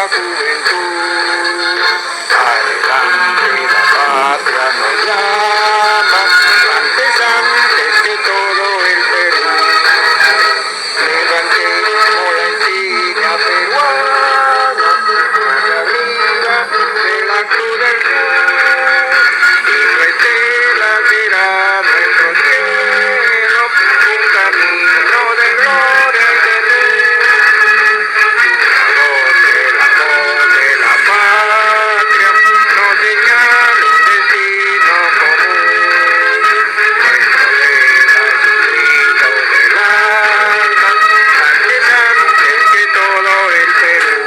la juventud. Adelante, la patria nos llama, antes que todo el Perú. Levantemos la insignia peruana, hacia arriba de la cruz del sur. Y nuestra será nuestro cielo, un camino de gloria y de luz. La voz de la patria nos señala un destino común. Nuestro lema es un grito del alma, antes que todo el Perú.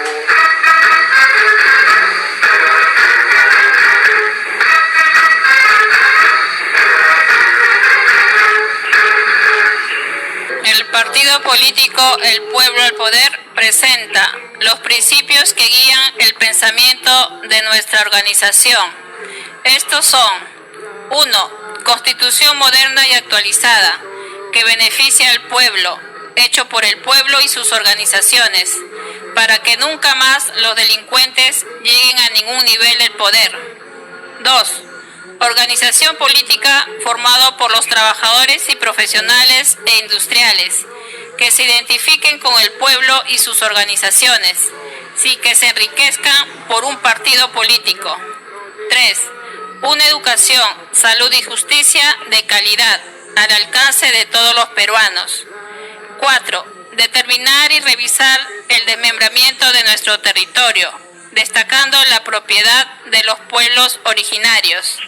El partido político El Pueblo al Poder presenta los principios que guían el pensamiento de nuestra organización. Estos son: 1. Constitución moderna y actualizada, que beneficia al pueblo, hecho por el pueblo y sus organizaciones, para que nunca más los delincuentes lleguen a ningún nivel del poder. 2. Organización política formada por los trabajadores y profesionales e industriales, que se identifiquen con el pueblo y sus organizaciones, sin que se enriquezcan por un partido político. 3. Una educación, salud y justicia de calidad, al alcance de todos los peruanos. 4. Determinar y revisar el desmembramiento de nuestro territorio, destacando la propiedad de los pueblos originarios.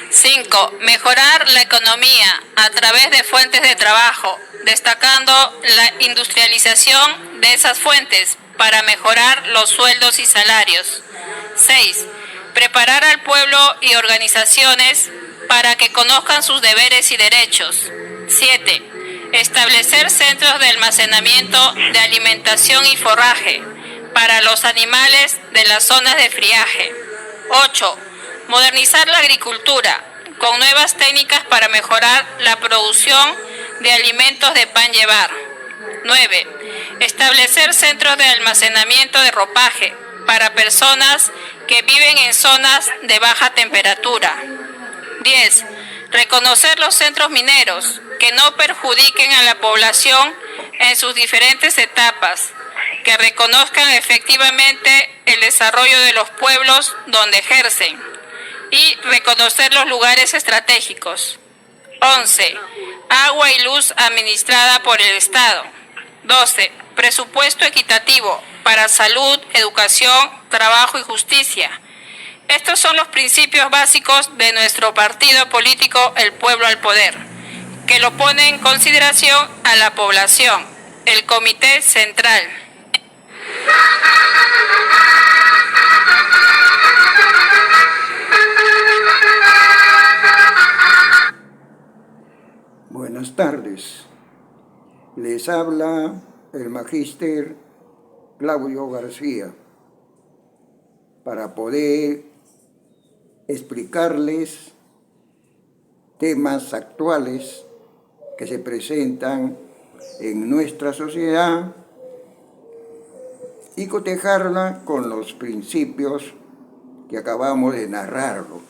5. Mejorar la economía a través de fuentes de trabajo, destacando la industrialización de esas fuentes para mejorar los sueldos y salarios. 6. Preparar al pueblo y organizaciones para que conozcan sus deberes y derechos. 7. Establecer centros de almacenamiento de alimentación y forraje para los animales de las zonas de friaje. 8. Modernizar la agricultura con nuevas técnicas para mejorar la producción de alimentos de pan llevar. 9. Establecer centros de almacenamiento de ropaje para personas que viven en zonas de baja temperatura. 10. Reconocer los centros mineros que no perjudiquen a la población en sus diferentes etapas, que reconozcan efectivamente el desarrollo de los pueblos donde ejercen y reconocer los lugares estratégicos. 11. Agua y luz administrada por el Estado. 12. Presupuesto equitativo para salud, educación, trabajo y justicia. Estos son los principios básicos de nuestro partido político El Pueblo al Poder, que lo pone en consideración a la población, el Comité Central. Buenas tardes. Les habla el magíster Claudio García para poder explicarles temas actuales que se presentan en nuestra sociedad y cotejarla con los principios que acabamos de narrarlo,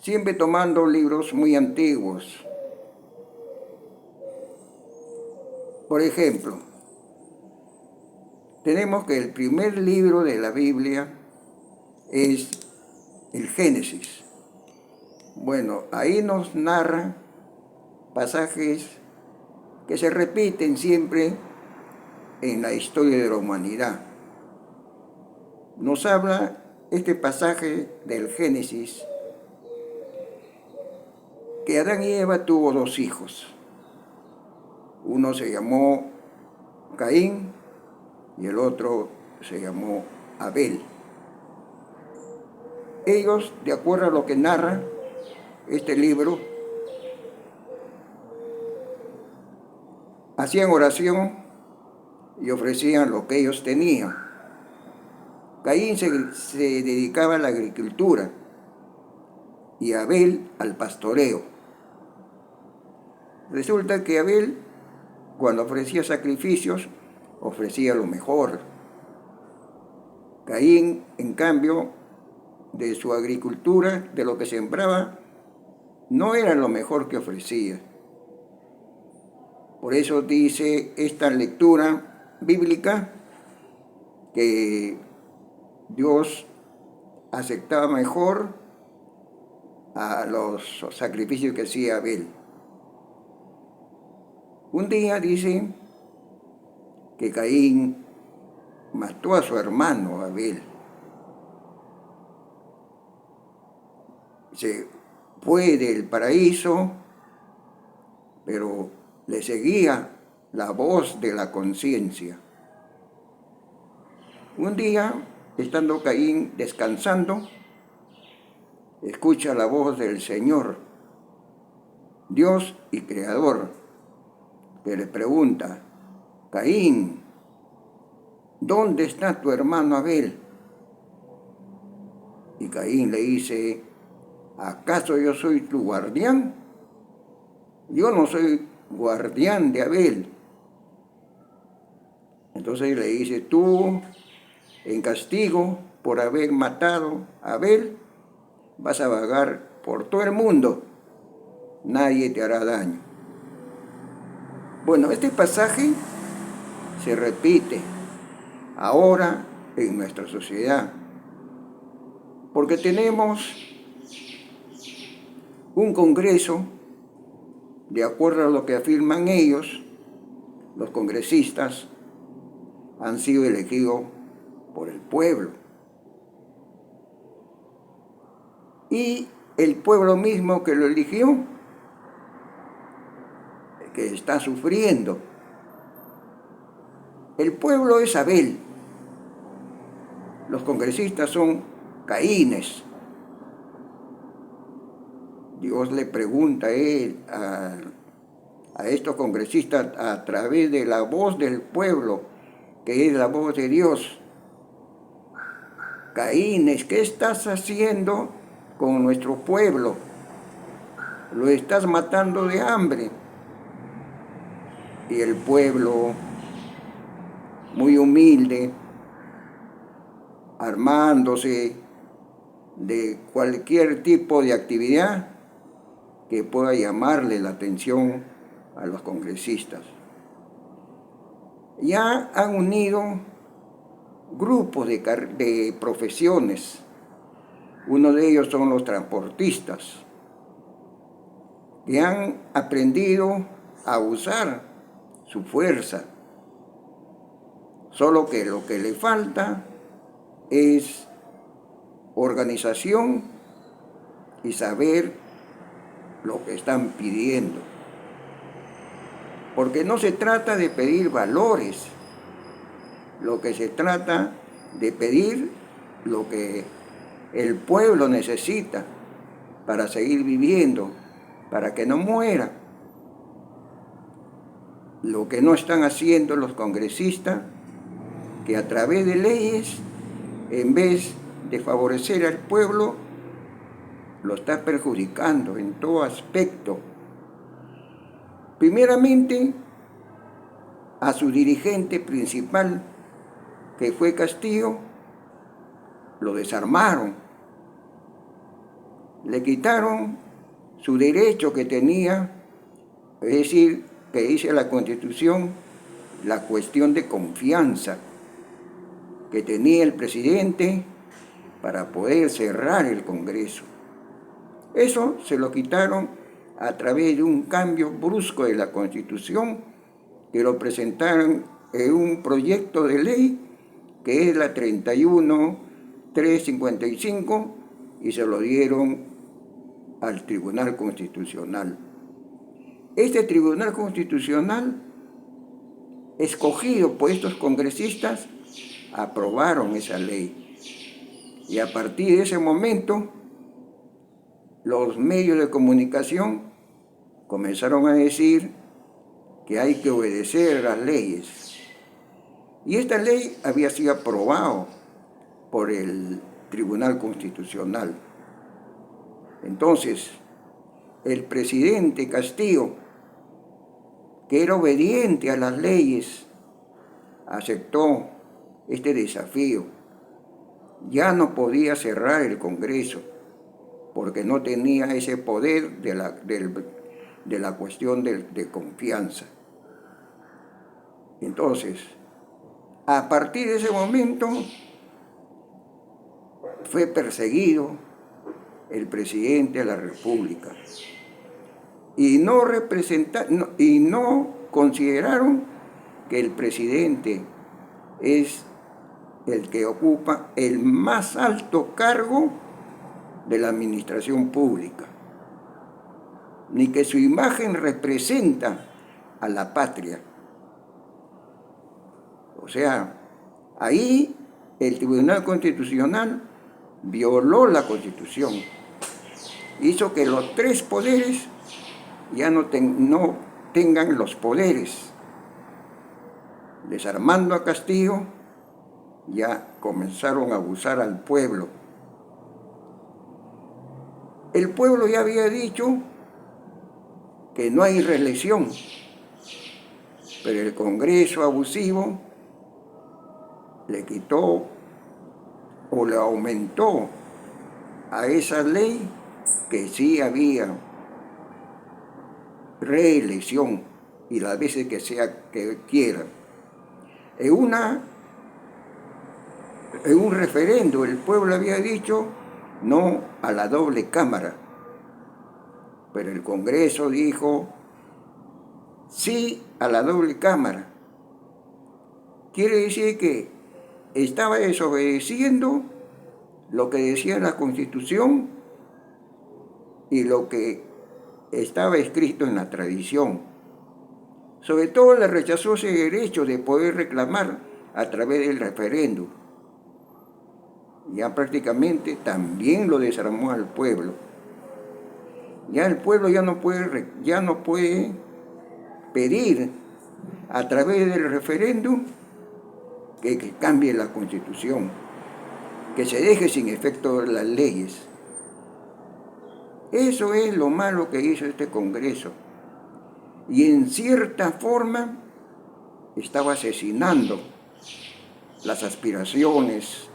siempre tomando libros muy antiguos. Por ejemplo, tenemos que el primer libro de la Biblia es el Génesis. Bueno, ahí nos narra pasajes que se repiten siempre en la historia de la humanidad. Nos habla este pasaje del Génesis que Adán y Eva tuvo dos hijos. Uno se llamó Caín y el otro se llamó Abel. Ellos, de acuerdo a lo que narra este libro, hacían oración y ofrecían lo que ellos tenían. Caín se dedicaba a la agricultura y Abel al pastoreo. Resulta que Abel, cuando ofrecía sacrificios, ofrecía lo mejor. Caín, en cambio, de su agricultura, de lo que sembraba, no era lo mejor que ofrecía. Por eso dice esta lectura bíblica que Dios aceptaba mejor a los sacrificios que hacía Abel. Un día dice que Caín mató a su hermano Abel. Se fue del paraíso, pero le seguía la voz de la conciencia. Un día, estando Caín descansando, escucha la voz del Señor, Dios y Creador, que le pregunta: Caín, ¿dónde está tu hermano Abel? Y Caín le dice: ¿acaso yo soy tu guardián? Yo no soy guardián de Abel. Entonces le dice: tú, en castigo por haber matado a Abel, vas a vagar por todo el mundo, nadie te hará daño. Bueno, este pasaje se repite ahora en nuestra sociedad, porque tenemos un Congreso, de acuerdo a lo que afirman ellos, los congresistas han sido elegidos por el pueblo. Y el pueblo mismo que lo eligió, que está sufriendo. El pueblo es Abel. Los congresistas son Caínes. Dios le pregunta a estos congresistas a través de la voz del pueblo, que es la voz de Dios: Caínes, ¿qué estás haciendo con nuestro pueblo? Lo estás matando de hambre. Y el pueblo, muy humilde, armándose de cualquier tipo de actividad que pueda llamarle la atención a los congresistas. Ya han unido grupos de profesiones. Uno de ellos son los transportistas, que han aprendido a usar su fuerza. Solo que lo que le falta es organización y saber lo que están pidiendo. Porque no se trata de pedir valores, lo que se trata de pedir lo que el pueblo necesita para seguir viviendo, para que no muera. Lo que no están haciendo los congresistas, que a través de leyes, en vez de favorecer al pueblo, lo está perjudicando en todo aspecto. Primeramente, a su dirigente principal, que fue Castillo, lo desarmaron. Le quitaron su derecho que tenía, es decir, que dice la Constitución, la cuestión de confianza que tenía el presidente para poder cerrar el Congreso. Eso se lo quitaron a través de un cambio brusco de la Constitución, que lo presentaron en un proyecto de ley que es la 31.355, y se lo dieron al Tribunal Constitucional. Este Tribunal Constitucional, escogido por estos congresistas, aprobaron esa ley. Y a partir de ese momento, los medios de comunicación comenzaron a decir que hay que obedecer las leyes. Y esta ley había sido aprobada por el Tribunal Constitucional. Entonces, el presidente Castillo, que era obediente a las leyes, aceptó este desafío. Ya no podía cerrar el Congreso, porque no tenía ese poder de la cuestión de confianza. Entonces, a partir de ese momento, fue perseguido el presidente de la República y no consideraron que el presidente es el que ocupa el más alto cargo de la administración pública, ni que su imagen representa a la patria. O sea, ahí el Tribunal Constitucional violó la Constitución, hizo que los tres poderes ya no tengan los poderes. Desarmando a Castillo, ya comenzaron a abusar al pueblo. El pueblo ya había dicho que no hay reelección, pero el Congreso abusivo le quitó o le aumentó a esa ley que sí había reelección y las veces que quiera. En un referendo el pueblo había dicho no a la doble cámara, pero el Congreso dijo sí a la doble cámara. Quiere decir que estaba desobedeciendo lo que decía la Constitución y lo que estaba escrito en la tradición. Sobre todo le rechazó ese derecho de poder reclamar a través del referéndum. Ya prácticamente también lo desarmó al pueblo. Ya el pueblo ya no puede pedir a través del referéndum que cambie la Constitución, que se deje sin efecto las leyes. Eso es lo malo que hizo este Congreso. Y en cierta forma estaba asesinando las aspiraciones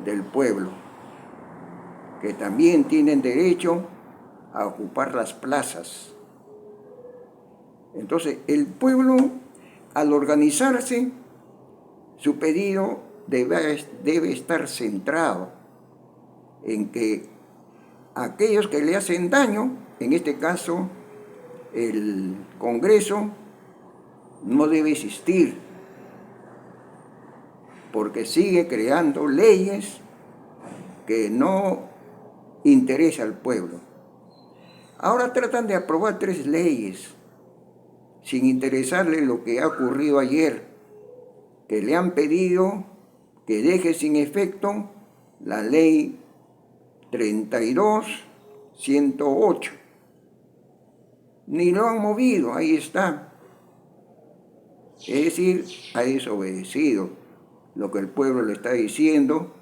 del pueblo, que también tienen derecho a ocupar las plazas. Entonces, el pueblo, al organizarse, su pedido debe estar centrado en que aquellos que le hacen daño, en este caso el Congreso, no debe existir, porque sigue creando leyes que no interesan al pueblo. Ahora tratan de aprobar 3 leyes sin interesarle lo que ha ocurrido ayer, que le han pedido que deje sin efecto la ley 32-108. Ni lo han movido, ahí está. Es decir, ha desobedecido lo que el pueblo le está diciendo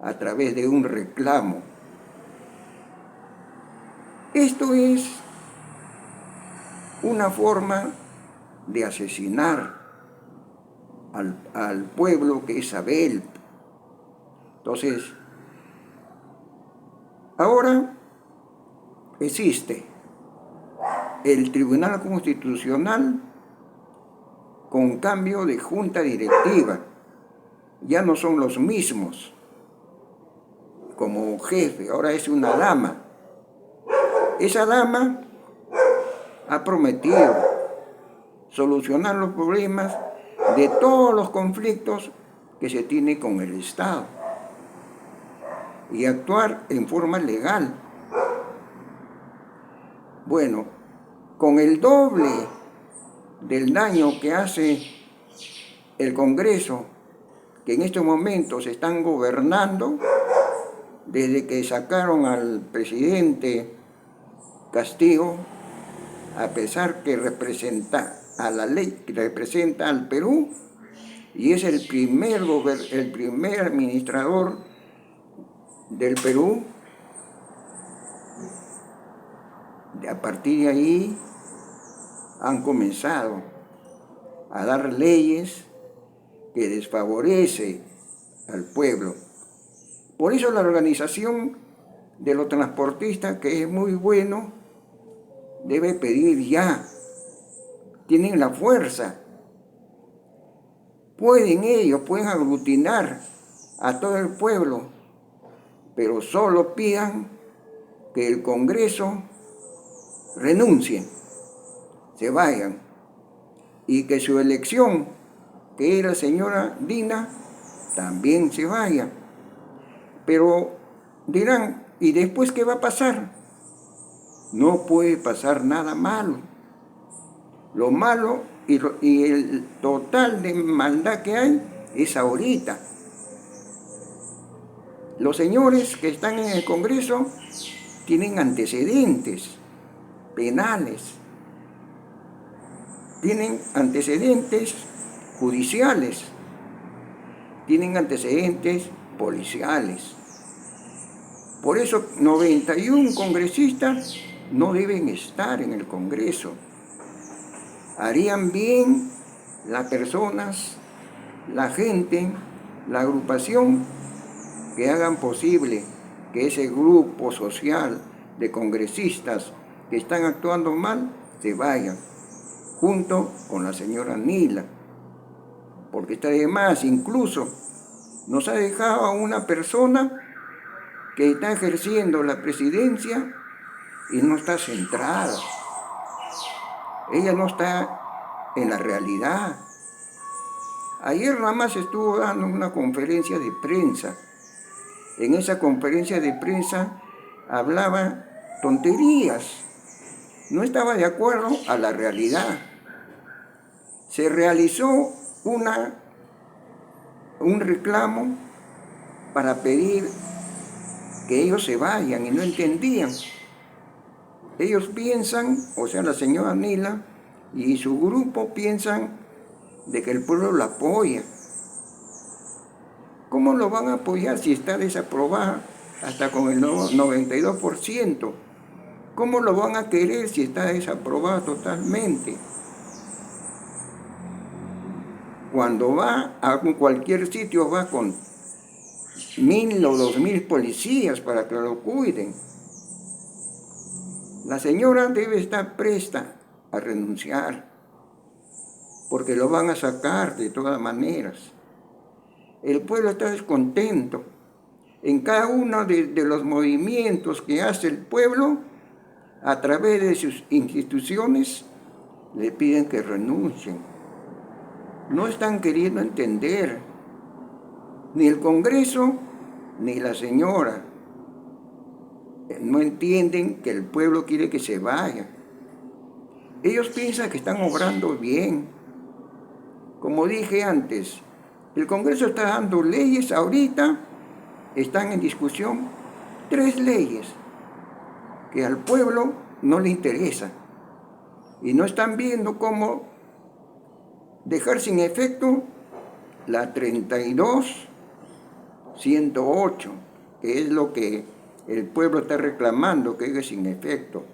a través de un reclamo. Esto es una forma de asesinar al pueblo que es Abel. Entonces, ahora existe el Tribunal Constitucional con cambio de junta directiva. Ya no son los mismos como jefe, ahora es una dama. Esa dama ha prometido solucionar los problemas de todos los conflictos que se tienen con el Estado y actuar en forma legal. Bueno, con el doble del daño que hace el Congreso, que en estos momentos están gobernando, desde que sacaron al presidente Castillo, a pesar que representa a la ley, que representa al Perú, y es el primer administrador del Perú. A partir de ahí han comenzado a dar leyes que desfavorecen al pueblo. Por eso la organización de los transportistas, que es muy bueno, debe pedir ya. Tienen la fuerza. Pueden aglutinar a todo el pueblo, pero solo pidan que el Congreso renuncie, se vayan, y que su elección, que es la señora Dina, también se vaya. Pero dirán, ¿y después qué va a pasar? No puede pasar nada malo. Lo malo y el total de maldad que hay es ahorita. Los señores que están en el Congreso tienen antecedentes penales, tienen antecedentes judiciales, tienen antecedentes policiales. Por eso 91 congresistas no deben estar en el Congreso. Harían bien las personas, la gente, la agrupación, que hagan posible que ese grupo social de congresistas que están actuando mal se vayan, junto con la señora Nila, porque está de más. Incluso nos ha dejado a una persona que está ejerciendo la presidencia y no está centrada. Ella no está en la realidad. Ayer nada más estuvo dando una conferencia de prensa. En esa conferencia de prensa hablaba tonterías. No estaba de acuerdo a la realidad. Se realizó un reclamo para pedir que ellos se vayan y no entendían. Ellos piensan, o sea, la señora Nila y su grupo piensan de que el pueblo la apoya. ¿Cómo lo van a apoyar si está desaprobada hasta con el 92%? ¿Cómo lo van a querer si está desaprobada totalmente? Cuando va a cualquier sitio va con 1.000 o 2.000 policías para que lo cuiden. La señora debe estar presta a renunciar, porque lo van a sacar de todas maneras. El pueblo está descontento. En cada uno de los movimientos que hace el pueblo, a través de sus instituciones, le piden que renuncien. No están queriendo entender, ni el Congreso, ni la señora. No entienden que el pueblo quiere que se vaya. Ellos piensan que están obrando bien. Como dije antes, el Congreso está dando leyes ahorita, están en discusión 3 leyes que al pueblo no le interesan. Y no están viendo cómo dejar sin efecto la 32-108, que es lo que el pueblo está reclamando, que es sin efecto.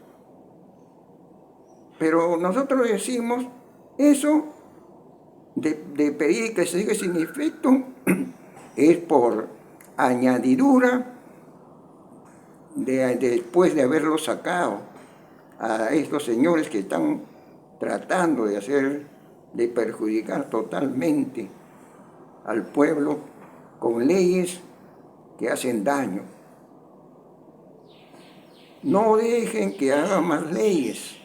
Pero nosotros decimos, eso de pedir que se deje sin efecto es por añadidura después de haberlo sacado a estos señores que están tratando de perjudicar totalmente al pueblo con leyes que hacen daño. No dejen que hagan más leyes.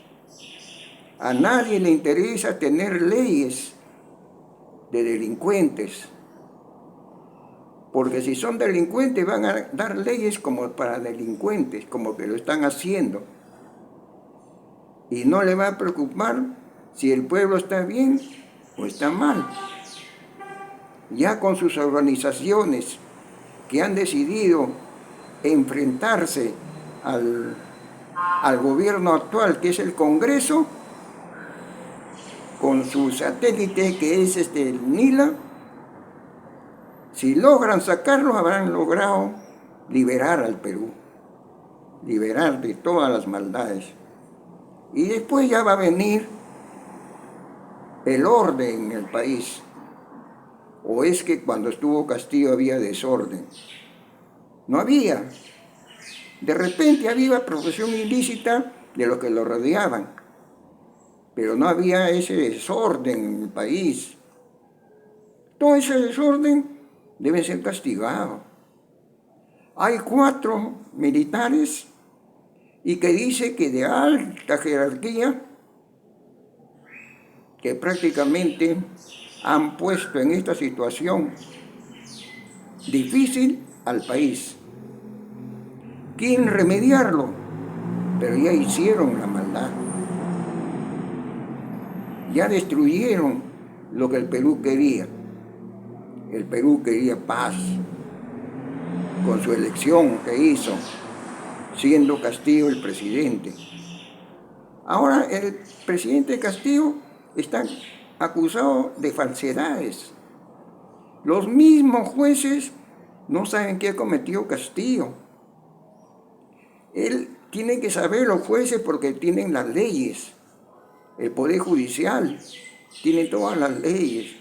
A nadie le interesa tener leyes de delincuentes, porque si son delincuentes van a dar leyes como para delincuentes, como que lo están haciendo. Y no le va a preocupar si el pueblo está bien o está mal. Ya con sus organizaciones que han decidido enfrentarse al gobierno actual, que es el Congreso, con su satélite que es el Nila, Si logran sacarlo, habrán logrado liberar al Perú, liberar de todas las maldades. Y después ya va a venir el orden en el país. ¿O es que cuando estuvo Castillo había desorden? No había. De repente había profesión ilícita de los que lo rodeaban, pero no había ese desorden en el país. Todo ese desorden debe ser castigado. Hay 4 militares y que dice que de alta jerarquía, que prácticamente han puesto en esta situación difícil al país. Quieren remediarlo, pero ya hicieron la maldad. Ya destruyeron lo que el Perú quería. El Perú quería paz con su elección que hizo, siendo Castillo el presidente. Ahora el presidente Castillo está acusado de falsedades. Los mismos jueces no saben qué ha cometido Castillo. Él tiene que saber, los jueces, porque tienen las leyes. El Poder Judicial tiene todas las leyes.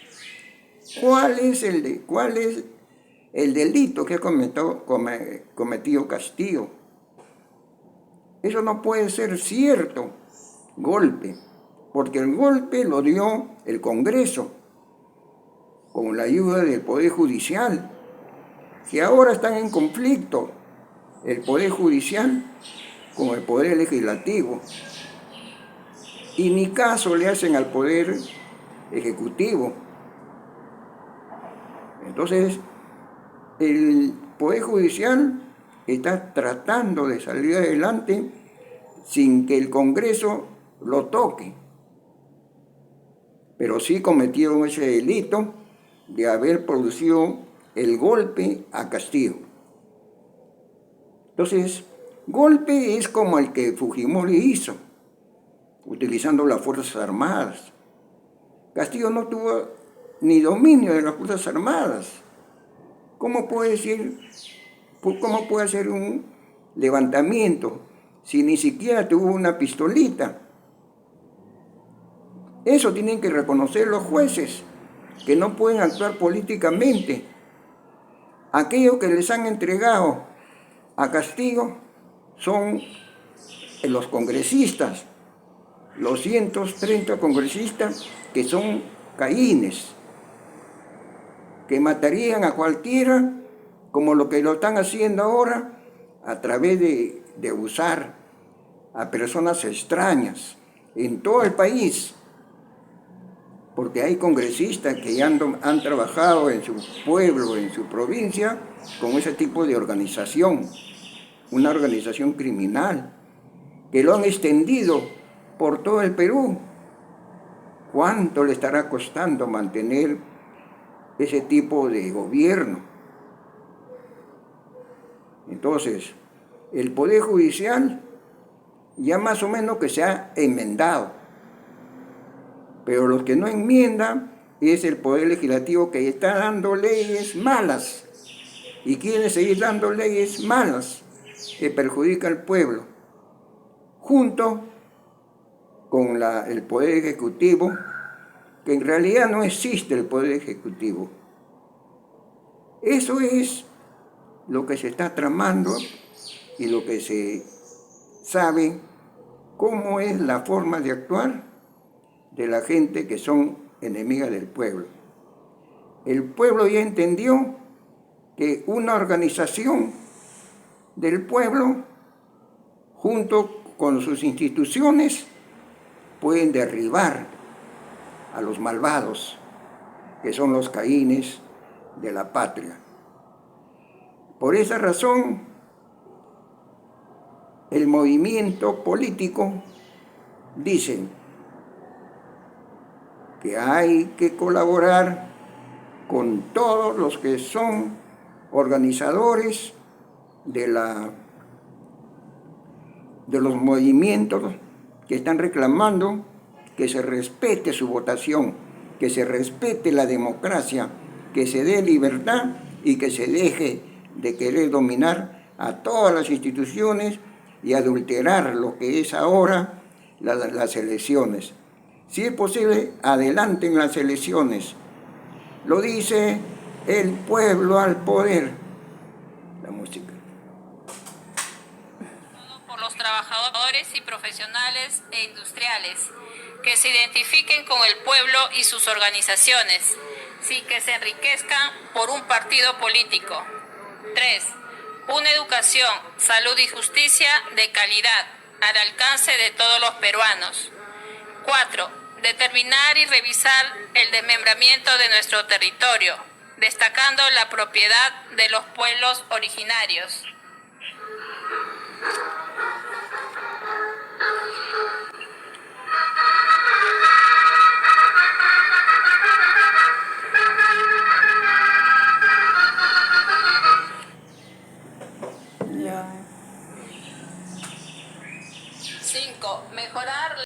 ¿Cuál es el delito que ha cometido Castillo? Eso no puede ser cierto. Golpe. Porque el golpe lo dio el Congreso, con la ayuda del Poder Judicial, que ahora están en conflicto el Poder Judicial con el Poder Legislativo. Y ni caso le hacen al Poder Ejecutivo. Entonces, el Poder Judicial está tratando de salir adelante sin que el Congreso lo toque. Pero sí cometieron ese delito de haber producido el golpe a Castillo. Entonces, golpe es como el que Fujimori hizo, utilizando las Fuerzas Armadas. Castillo no tuvo ni dominio de las Fuerzas Armadas. ¿Cómo puede hacer un levantamiento si ni siquiera tuvo una pistolita? Eso tienen que reconocer los jueces, que no pueden actuar políticamente. Aquellos que les han entregado a Castillo son los congresistas, los 130 congresistas que son caínes, que matarían a cualquiera, como lo que lo están haciendo ahora, a través de usar a personas extrañas en todo el país. Porque hay congresistas que ya han trabajado en su pueblo, en su provincia, con ese tipo de organización, una organización criminal, que lo han extendido por todo el Perú. ¿Cuánto le estará costando mantener ese tipo de gobierno? Entonces, el Poder Judicial ya más o menos que se ha enmendado. Pero los que no enmiendan es el Poder Legislativo, que está dando leyes malas y quiere seguir dando leyes malas que perjudican al pueblo, junto con el Poder Ejecutivo, que en realidad no existe el Poder Ejecutivo. Eso es lo que se está tramando y lo que se sabe cómo es la forma de actuar de la gente que son enemigas del pueblo. El pueblo ya entendió que una organización del pueblo, junto con sus instituciones, pueden derribar a los malvados, que son los caínes de la patria. Por esa razón, el movimiento político dice que hay que colaborar con todos los que son organizadores de los movimientos que están reclamando que se respete su votación, que se respete la democracia, que se dé libertad y que se deje de querer dominar a todas las instituciones y adulterar lo que es ahora las elecciones. Si es posible, adelanten las elecciones. Lo dice el pueblo al poder. La música. Por los trabajadores y profesionales e industriales que se identifiquen con el pueblo y sus organizaciones, sin que se enriquezcan por un partido político. 3. Una educación, salud y justicia de calidad al alcance de todos los peruanos. 4. Determinar y revisar el desmembramiento de nuestro territorio, destacando la propiedad de los pueblos originarios. Ya. 5. Mejorar